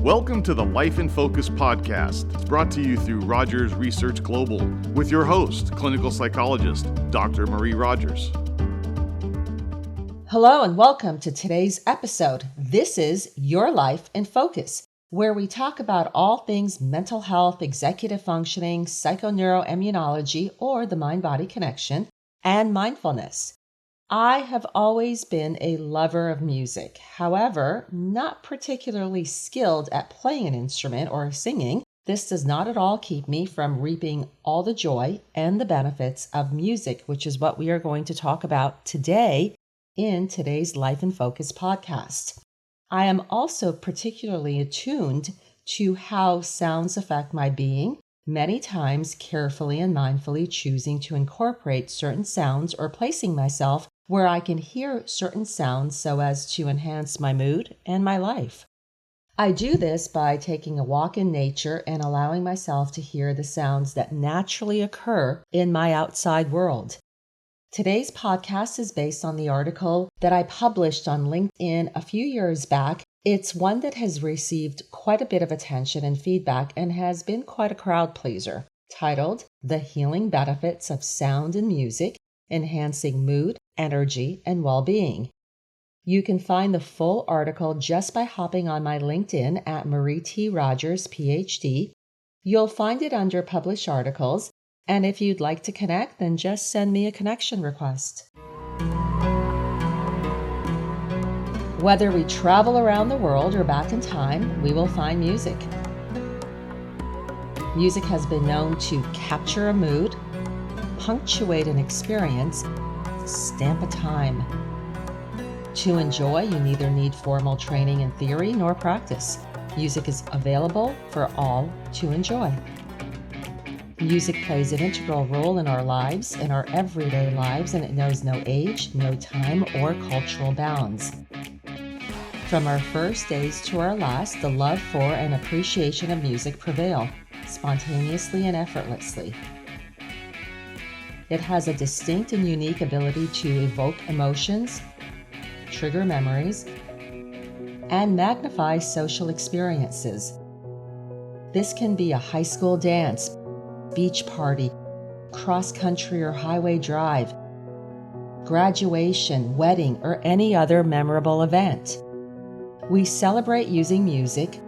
Welcome to the Life in Focus podcast. It's brought to you through Rogers Research Global with your host, clinical psychologist, Dr. Marie Rogers. Hello and welcome to today's episode. This is Your Life in Focus, where we talk about all things mental health, executive functioning, psychoneuroimmunology, or the mind-body connection, and mindfulness. I have always been a lover of music, however, not particularly skilled at playing an instrument or singing. This does not at all keep me from reaping all the joy and the benefits of music, which is what we are going to talk about today in today's Life in Focus podcast. I am also particularly attuned to how sounds affect my being, many times carefully and mindfully choosing to incorporate certain sounds or placing myself where I can hear certain sounds so as to enhance my mood and my life. I do this by taking a walk in nature and allowing myself to hear the sounds that naturally occur in my outside world. Today's podcast is based on the article that I published on LinkedIn a few years back. It's one that has received quite a bit of attention and feedback and has been quite a crowd pleaser, titled The Healing Benefits of Sound and Music, Enhancing Mood, Energy, and Well-Being. You can find the full article just by hopping on my LinkedIn at Marie T. Rogers, PhD. You'll find it under Published Articles, and if you'd like to connect, then just send me a connection request. Whether we travel around the world or back in time, we will find music. Music has been known to capture a mood, punctuate an experience, stamp a time. To enjoy, you neither need formal training in theory nor practice. Music is available for all to enjoy. Music plays an integral role in our lives, in our everyday lives, and it knows no age, no time, or cultural bounds. From our first days to our last, the love for and appreciation of music prevail, spontaneously and effortlessly. It has a distinct and unique ability to evoke emotions, trigger memories, and magnify social experiences. This can be a high school dance, beach party, cross-country or highway drive, graduation, wedding, or any other memorable event. We celebrate using music.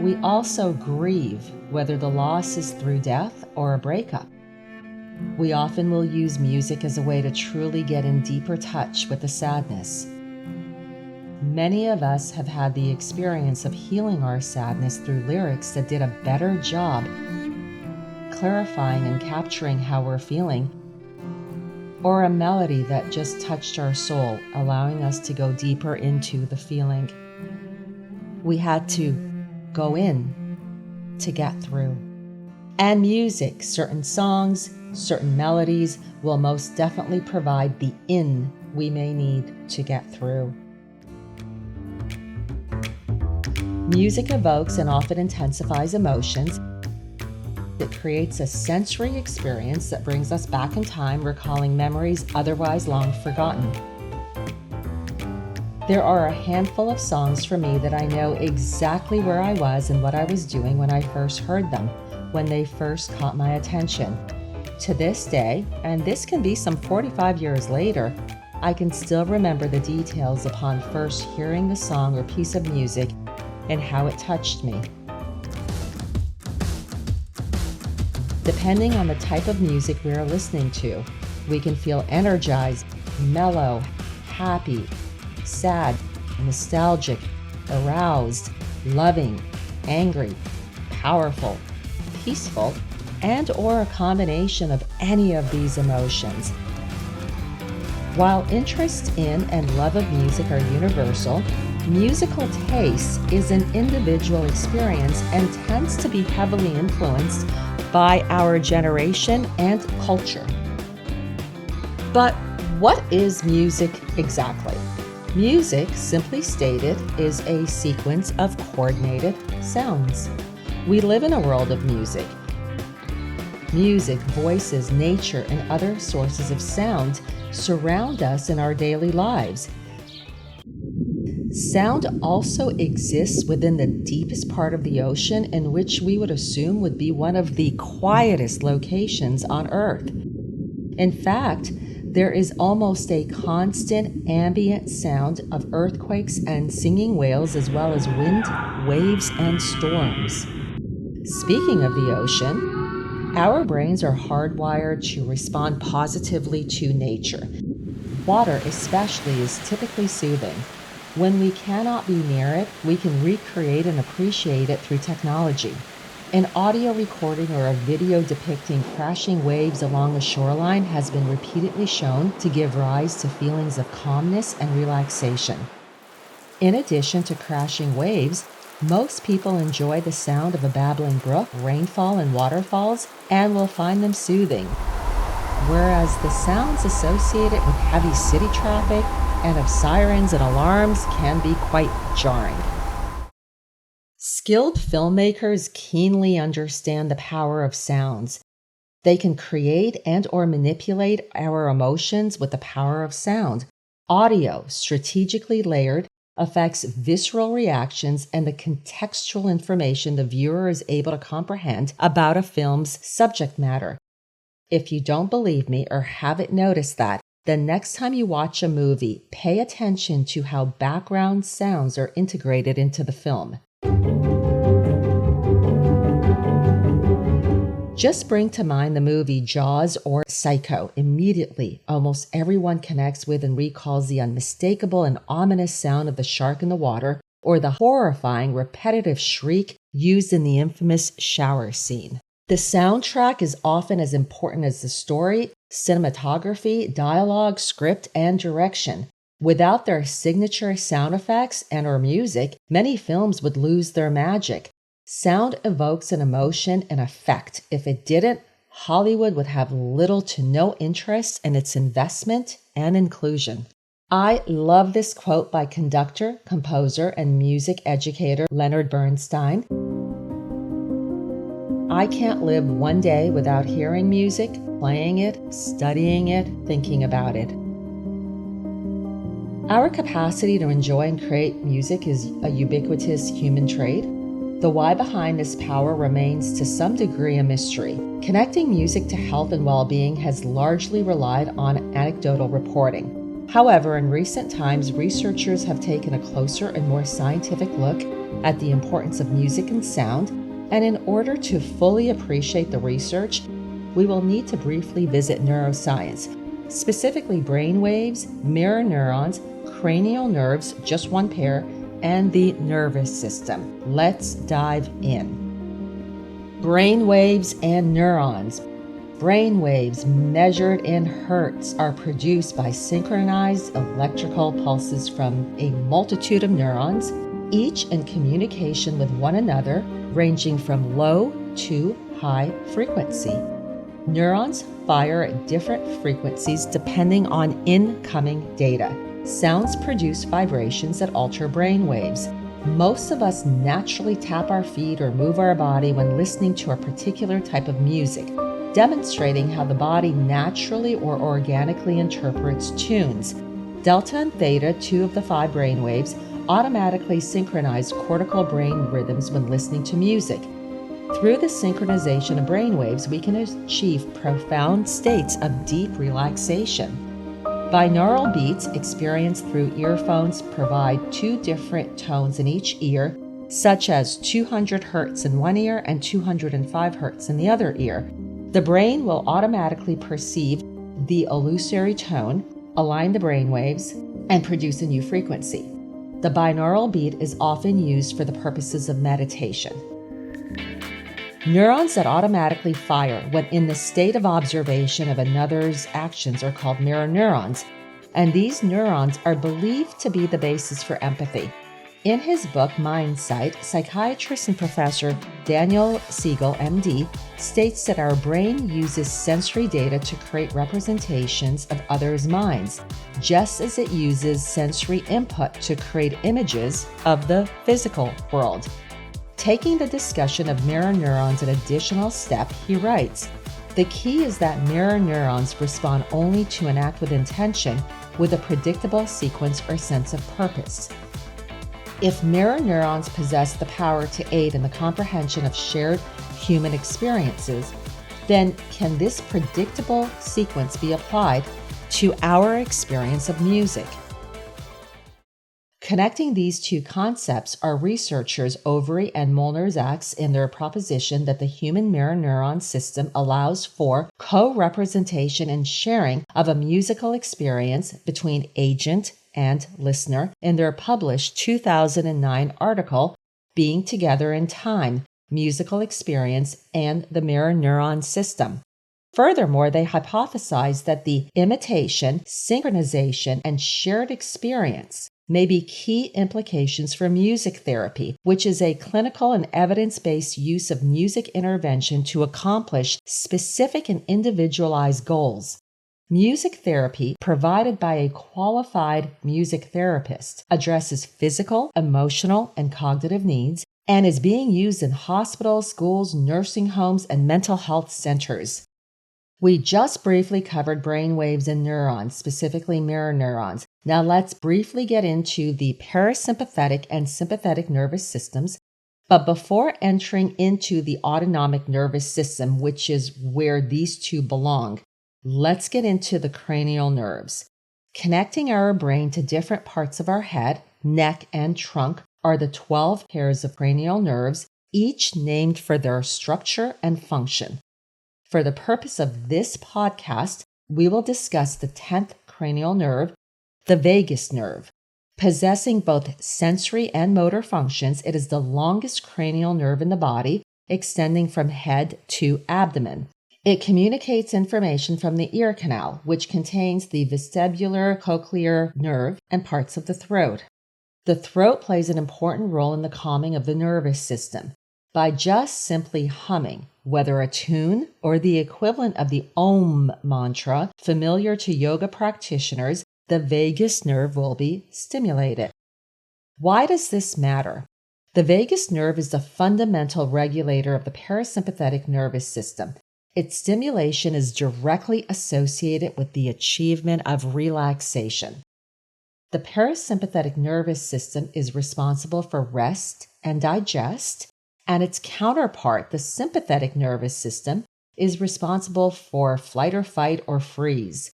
We also grieve, whether the loss is through death or a breakup. We often will use music as a way to truly get in deeper touch with the sadness. Many of us have had the experience of healing our sadness through lyrics that did a better job clarifying and capturing how we're feeling, or a melody that just touched our soul, allowing us to go deeper into the feeling. We had to go in to get through. And music, certain songs, certain melodies will most definitely provide the in we may need to get through. Music evokes and often intensifies emotions. It creates a sensory experience that brings us back in time, recalling memories otherwise long forgotten. There are a handful of songs for me that I know exactly where I was and what I was doing when I first heard them, when they first caught my attention. To this day, and this can be some 45 years later, I can still remember the details upon first hearing the song or piece of music and how it touched me. Depending on the type of music we are listening to, we can feel energized, mellow, happy, sad, nostalgic, aroused, loving, angry, powerful, peaceful, and or a combination of any of these emotions. While interest in and love of music are universal, musical taste is an individual experience and tends to be heavily influenced by our generation and culture. But what is music exactly? Music, simply stated, is a sequence of coordinated sounds. We live in a world of music. Music, voices, nature, and other sources of sound surround us in our daily lives. Sound also exists within the deepest part of the ocean, in which we would assume would be one of the quietest locations on Earth. In fact, there is almost a constant ambient sound of earthquakes and singing whales, as well as wind, waves, and storms. Speaking of the ocean, our brains are hardwired to respond positively to nature. Water especially is typically soothing. When we cannot be near it, we can recreate and appreciate it through technology. An audio recording or a video depicting crashing waves along a shoreline has been repeatedly shown to give rise to feelings of calmness and relaxation. In addition to crashing waves, most people enjoy the sound of a babbling brook, rainfall, and waterfalls, and will find them soothing. Whereas the sounds associated with heavy city traffic and of sirens and alarms can be quite jarring. Skilled filmmakers keenly understand the power of sounds. They can create and/or manipulate our emotions with the power of sound. Audio, strategically layered, affects visceral reactions and the contextual information the viewer is able to comprehend about a film's subject matter. If you don't believe me or haven't noticed that, the next time you watch a movie, pay attention to how background sounds are integrated into the film. Just bring to mind the movie Jaws or Psycho. Immediately, almost everyone connects with and recalls the unmistakable and ominous sound of the shark in the water, or the horrifying, repetitive shriek used in the infamous shower scene. The soundtrack is often as important as the story, cinematography, dialogue, script, and direction. Without their signature sound effects and/or music, many films would lose their magic. Sound evokes an emotion and effect. If it didn't, Hollywood would have little to no interest in its investment and inclusion. I love this quote by conductor, composer, and music educator Leonard Bernstein. I can't live one day without hearing music, playing it, studying it, thinking about it. Our capacity to enjoy and create music is a ubiquitous human trait. The why behind this power remains to some degree a mystery. Connecting music to health and well-being has largely relied on anecdotal reporting. However, in recent times, researchers have taken a closer and more scientific look at the importance of music and sound, and in order to fully appreciate the research, we will need to briefly visit neuroscience, specifically brain waves, mirror neurons, cranial nerves, just one pair, and the nervous system. Let's dive in. Brain waves and neurons. Brain waves measured in hertz are produced by synchronized electrical pulses from a multitude of neurons, each in communication with one another, ranging from low to high frequency. Neurons fire at different frequencies depending on incoming data. Sounds produce vibrations that alter brain waves. Most of us naturally tap our feet or move our body when listening to a particular type of music, demonstrating how the body naturally or organically interprets tunes. Delta and theta, two of the 5 brain waves, automatically synchronize cortical brain rhythms when listening to music. Through the synchronization of brain waves, we can achieve profound states of deep relaxation. Binaural beats experienced through earphones provide 2 different tones in each ear, such as 200 Hz in one ear and 205 Hz in the other ear. The brain will automatically perceive the illusory tone, align the brain waves, and produce a new frequency. The binaural beat is often used for the purposes of meditation. Neurons that automatically fire when in the state of observation of another's actions are called mirror neurons, and these neurons are believed to be the basis for empathy. In his book, Mindsight, psychiatrist and professor Daniel Siegel, MD, states that our brain uses sensory data to create representations of others' minds, just as it uses sensory input to create images of the physical world. Taking the discussion of mirror neurons an additional step, he writes, "The key is that mirror neurons respond only to an act with intention, with a predictable sequence or sense of purpose. If mirror neurons possess the power to aid in the comprehension of shared human experiences, then can this predictable sequence be applied to our experience of music? Connecting these two concepts are researchers Overy and Molnar-Sachs in their proposition that the human mirror neuron system allows for co-representation and sharing of a musical experience between agent and listener in their published 2009 article, Being Together in Time, Musical Experience and the Mirror Neuron System. Furthermore, they hypothesized that the imitation, synchronization, and shared experience may be key implications for music therapy, which is a clinical and evidence-based use of music intervention to accomplish specific and individualized goals. Music therapy, provided by a qualified music therapist, addresses physical, emotional, and cognitive needs and is being used in hospitals, schools, nursing homes, and mental health centers. We just briefly covered brain waves and neurons, specifically mirror neurons. Now let's briefly get into the parasympathetic and sympathetic nervous systems. But before entering into the autonomic nervous system, which is where these two belong, let's get into the cranial nerves. Connecting our brain to different parts of our head, neck, and trunk are the 12 pairs of cranial nerves, each named for their structure and function. For the purpose of this podcast, we will discuss the 10th cranial nerve, the vagus nerve. Possessing both sensory and motor functions, it is the longest cranial nerve in the body, extending from head to abdomen. It communicates information from the ear canal, which contains the vestibular cochlear nerve and parts of the throat. The throat plays an important role in the calming of the nervous system. By just simply humming, whether a tune or the equivalent of the Om mantra familiar to yoga practitioners, the vagus nerve will be stimulated. Why does this matter? The vagus nerve is the fundamental regulator of the parasympathetic nervous system. Its stimulation is directly associated with the achievement of relaxation. The parasympathetic nervous system is responsible for rest and digest, and its counterpart, the sympathetic nervous system, is responsible for flight or fight or freeze.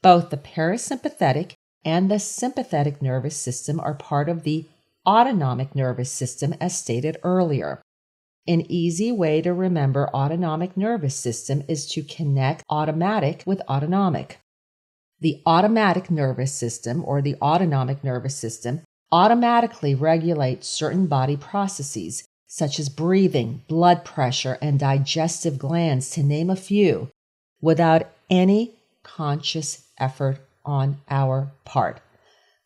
Both the parasympathetic and the sympathetic nervous system are part of the autonomic nervous system, as stated earlier. An easy way to remember autonomic nervous system is to connect automatic with autonomic. The automatic nervous system, or the autonomic nervous system, automatically regulates certain body processes, such as breathing, blood pressure, and digestive glands, to name a few, without any conscious effort on our part.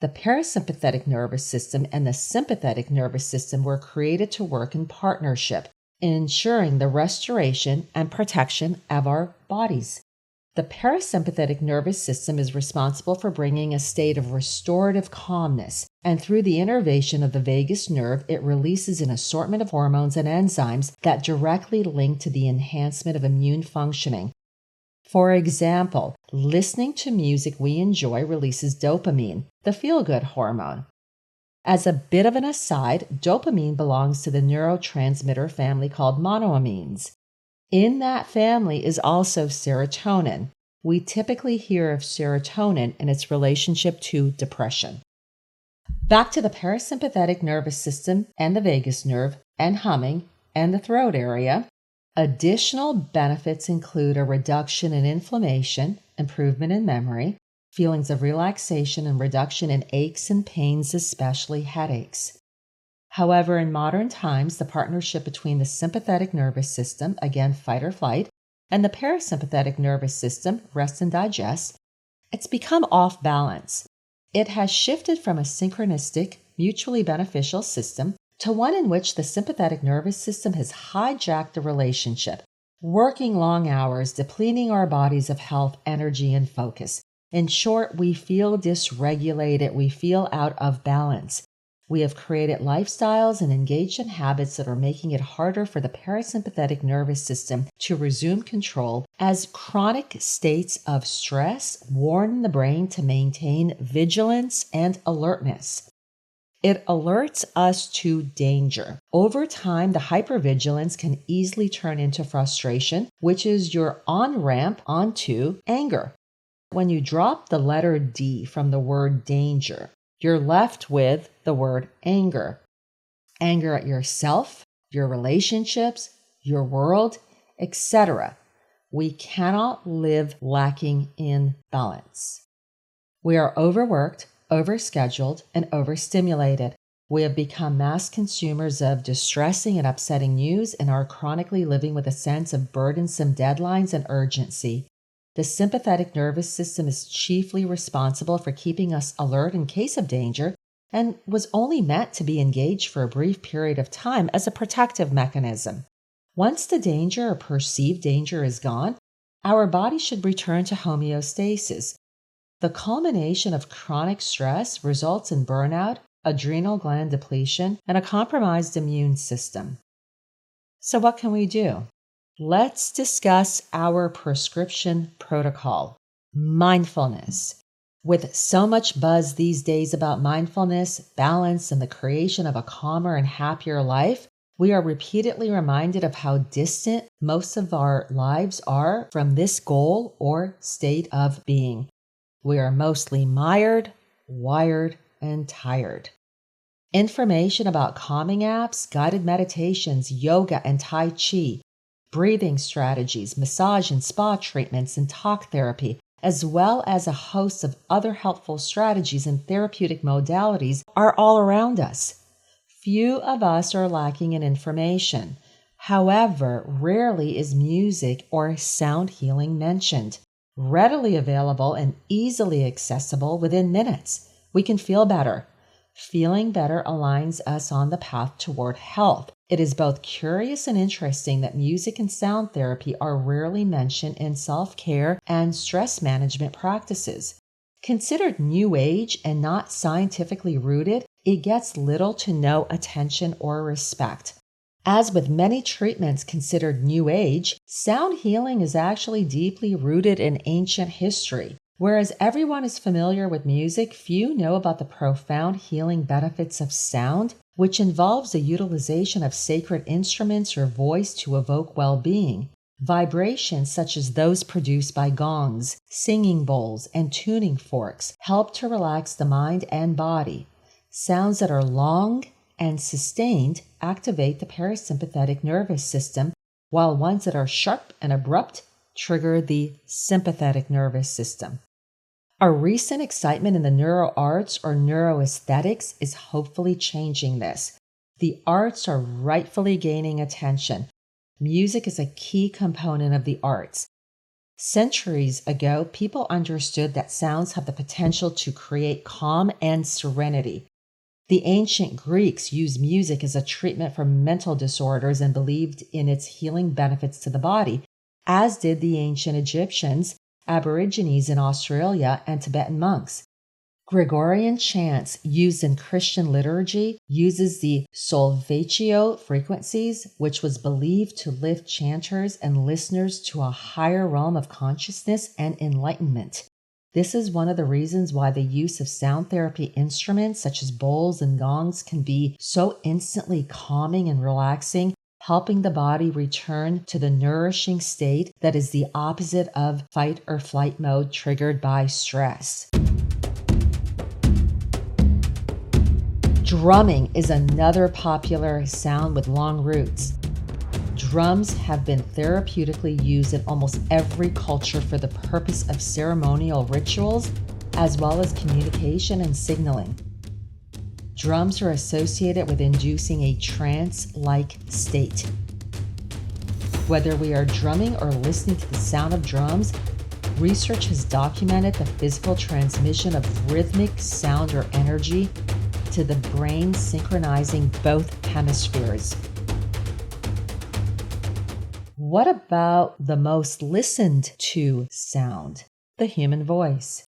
The parasympathetic nervous system and the sympathetic nervous system were created to work in partnership, ensuring the restoration and protection of our bodies. The parasympathetic nervous system is responsible for bringing a state of restorative calmness, and through the innervation of the vagus nerve, it releases an assortment of hormones and enzymes that directly link to the enhancement of immune functioning. For example, listening to music we enjoy releases dopamine, the feel-good hormone. As a bit of an aside, dopamine belongs to the neurotransmitter family called monoamines. In that family is also serotonin. We typically hear of serotonin and its relationship to depression. Back to the parasympathetic nervous system and the vagus nerve and humming and the throat area. Additional benefits include a reduction in inflammation, improvement in memory, feelings of relaxation, and reduction in aches and pains, especially headaches. However, in modern times, the partnership between the sympathetic nervous system, again fight or flight, and the parasympathetic nervous system, rest and digest, it's become off balance. It has shifted from a synchronistic, mutually beneficial system to one in which the sympathetic nervous system has hijacked the relationship, working long hours, depleting our bodies of health, energy, and focus. In short, we feel dysregulated, we feel out of balance. We have created lifestyles and engaged in habits that are making it harder for the parasympathetic nervous system to resume control, as chronic states of stress warn the brain to maintain vigilance and alertness. It alerts us to danger. Over time, the hypervigilance can easily turn into frustration, which is your on-ramp onto anger. When you drop the letter D from the word danger, you're left with the word anger. Anger at yourself, your relationships, your world, etc. We cannot live lacking in balance. We are overworked, overscheduled, and overstimulated. We have become mass consumers of distressing and upsetting news and are chronically living with a sense of burdensome deadlines and urgency. The sympathetic nervous system is chiefly responsible for keeping us alert in case of danger and was only meant to be engaged for a brief period of time as a protective mechanism. Once the danger or perceived danger is gone, our body should return to homeostasis. The culmination of chronic stress results in burnout, adrenal gland depletion, and a compromised immune system. So what can we do? Let's discuss our prescription protocol, mindfulness. With so much buzz these days about mindfulness, balance, and the creation of a calmer and happier life, we are repeatedly reminded of how distant most of our lives are from this goal or state of being. We are mostly mired, wired, and tired. Information about calming apps, guided meditations, yoga and Tai Chi, breathing strategies, massage and spa treatments, and talk therapy, as well as a host of other helpful strategies and therapeutic modalities are all around us. Few of us are lacking in information. However, rarely is music or sound healing mentioned. Readily available and easily accessible within minutes. We can feel better. Feeling better aligns us on the path toward health. It is both curious and interesting that music and sound therapy are rarely mentioned in self-care and stress management practices. Considered new age and not scientifically rooted, it gets little to no attention or respect. As with many treatments considered new age, sound healing is actually deeply rooted in ancient history. Whereas everyone is familiar with music, few know about the profound healing benefits of sound, which involves the utilization of sacred instruments or voice to evoke well-being. Vibrations such as those produced by gongs, singing bowls, and tuning forks help to relax the mind and body. Sounds that are long and sustained activate the parasympathetic nervous system, while ones that are sharp and abrupt trigger the sympathetic nervous system. A recent excitement in the neuroarts or neuroaesthetics is hopefully changing this. The arts are rightfully gaining attention. Music is a key component of the arts. Centuries ago, people understood that sounds have the potential to create calm and serenity. The ancient Greeks used music as a treatment for mental disorders and believed in its healing benefits to the body, as did the ancient Egyptians, Aborigines in Australia, and Tibetan monks. Gregorian chants used in Christian liturgy uses the solfeggio frequencies, which was believed to lift chanters and listeners to a higher realm of consciousness and enlightenment. This is one of the reasons why the use of sound therapy instruments such as bowls and gongs can be so instantly calming and relaxing, helping the body return to the nourishing state that is the opposite of fight or flight mode triggered by stress. Drumming is another popular sound with long roots. Drums have been therapeutically used in almost every culture for the purpose of ceremonial rituals, as well as communication and signaling. Drums are associated with inducing a trance-like state. Whether we are drumming or listening to the sound of drums, research has documented the physical transmission of rhythmic sound or energy to the brain, synchronizing both hemispheres. What about the most listened to sound? The human voice.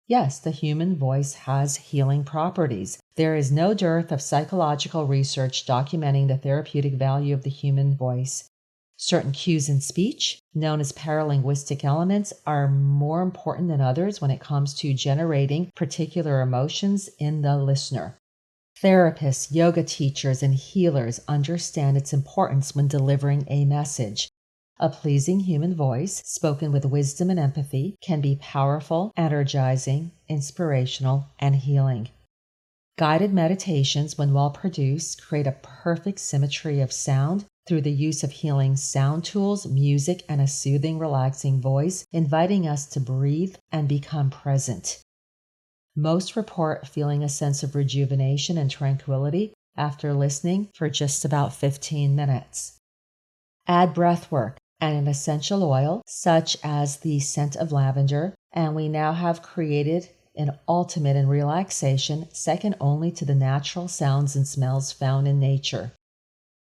Yes, the human voice has healing properties. There is no dearth of psychological research documenting the therapeutic value of the human voice. Certain cues in speech, known as paralinguistic elements, are more important than others when it comes to generating particular emotions in the listener. Therapists, yoga teachers, and healers understand its importance when delivering a message. A pleasing human voice, spoken with wisdom and empathy, can be powerful, energizing, inspirational, and healing. Guided meditations, when well produced, create a perfect symmetry of sound through the use of healing sound tools, music, and a soothing, relaxing voice, inviting us to breathe and become present. Most report feeling a sense of rejuvenation and tranquility after listening for just about 15 minutes. Add breath work and an essential oil, such as the scent of lavender, and we now have created an ultimate in relaxation second only to the natural sounds and smells found in nature.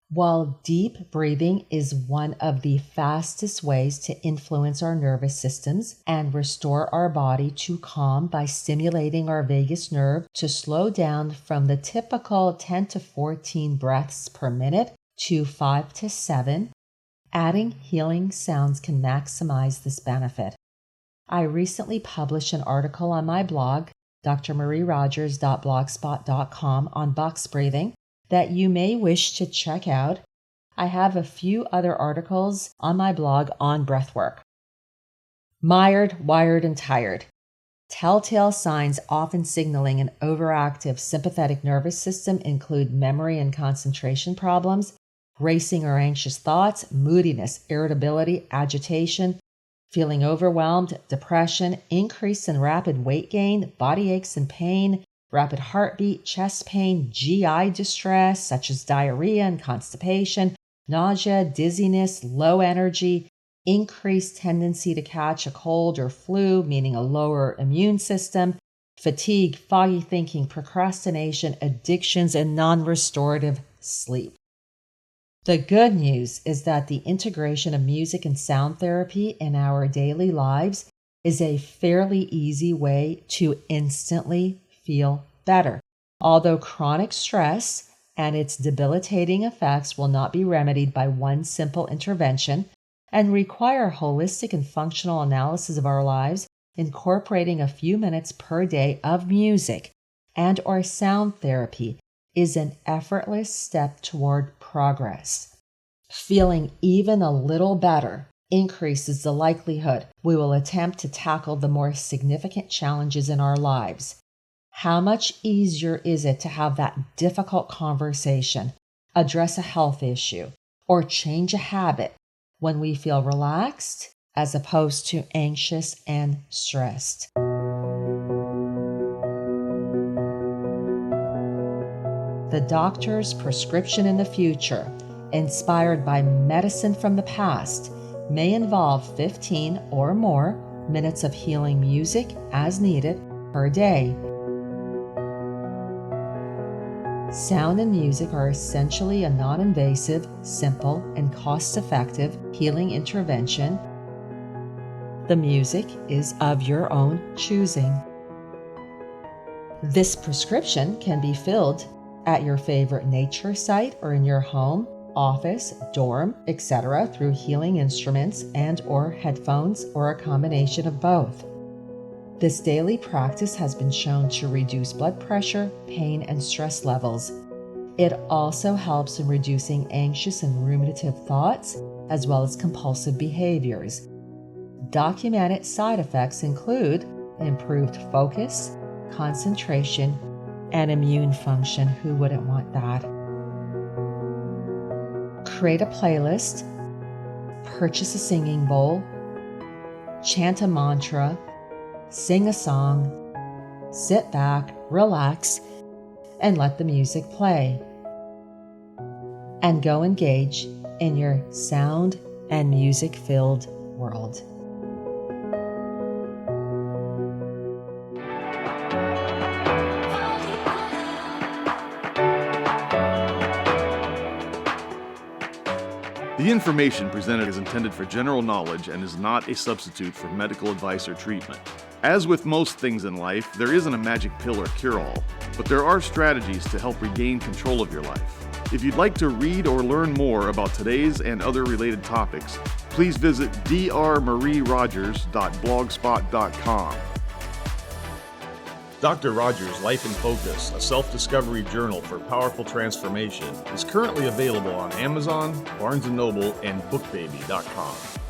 While deep breathing is one of the fastest ways to influence our nervous systems and restore our body to calm by stimulating our vagus nerve to slow down from the typical 10 to 14 breaths per minute to 5 to 7, adding healing sounds can maximize this benefit. I recently published an article on my blog, drmarierogers.blogspot.com, on box breathing that you may wish to check out. I have a few other articles on my blog on breathwork. Mired, wired, and tired. Telltale signs often signaling an overactive sympathetic nervous system include memory and concentration problems, racing or anxious thoughts, moodiness, irritability, agitation, feeling overwhelmed, depression, increase in rapid weight gain, body aches and pain, rapid heartbeat, chest pain, GI distress such as diarrhea and constipation, nausea, dizziness, low energy, increased tendency to catch a cold or flu, meaning a lower immune system, fatigue, foggy thinking, procrastination, addictions, and non-restorative sleep. The good news is that the integration of music and sound therapy in our daily lives is a fairly easy way to instantly feel better. Although chronic stress and its debilitating effects will not be remedied by one simple intervention and require holistic and functional analysis of our lives, incorporating a few minutes per day of music and or sound therapy is an effortless step toward progress. Feeling even a little better increases the likelihood we will attempt to tackle the more significant challenges in our lives. How much easier is it to have that difficult conversation, address a health issue, or change a habit when we feel relaxed as opposed to anxious and stressed? The doctor's prescription in the future, inspired by medicine from the past, may involve 15 or more minutes of healing music as needed per day. Sound and music are essentially a non-invasive, simple, and cost-effective healing intervention. The music is of your own choosing. This prescription can be filled at your favorite nature site or in your home, office, dorm, etc. through healing instruments and or headphones or a combination of both. This daily practice has been shown to reduce blood pressure, pain, and stress levels. It also helps in reducing anxious and ruminative thoughts, as well as compulsive behaviors. Documented side effects include improved focus, concentration, and immune function. Who wouldn't want that? Create a playlist, purchase a singing bowl, chant a mantra, sing a song, sit back, relax, and let the music play. And go engage in your sound and music-filled world. The information presented is intended for general knowledge and is not a substitute for medical advice or treatment. As with most things in life, there isn't a magic pill or cure-all, but there are strategies to help regain control of your life. If you'd like to read or learn more about today's and other related topics, please visit drmarierogers.blogspot.com. Dr. Rogers' Life in Focus, a self-discovery journal for powerful transformation, is currently available on Amazon, Barnes & Noble, and bookbaby.com.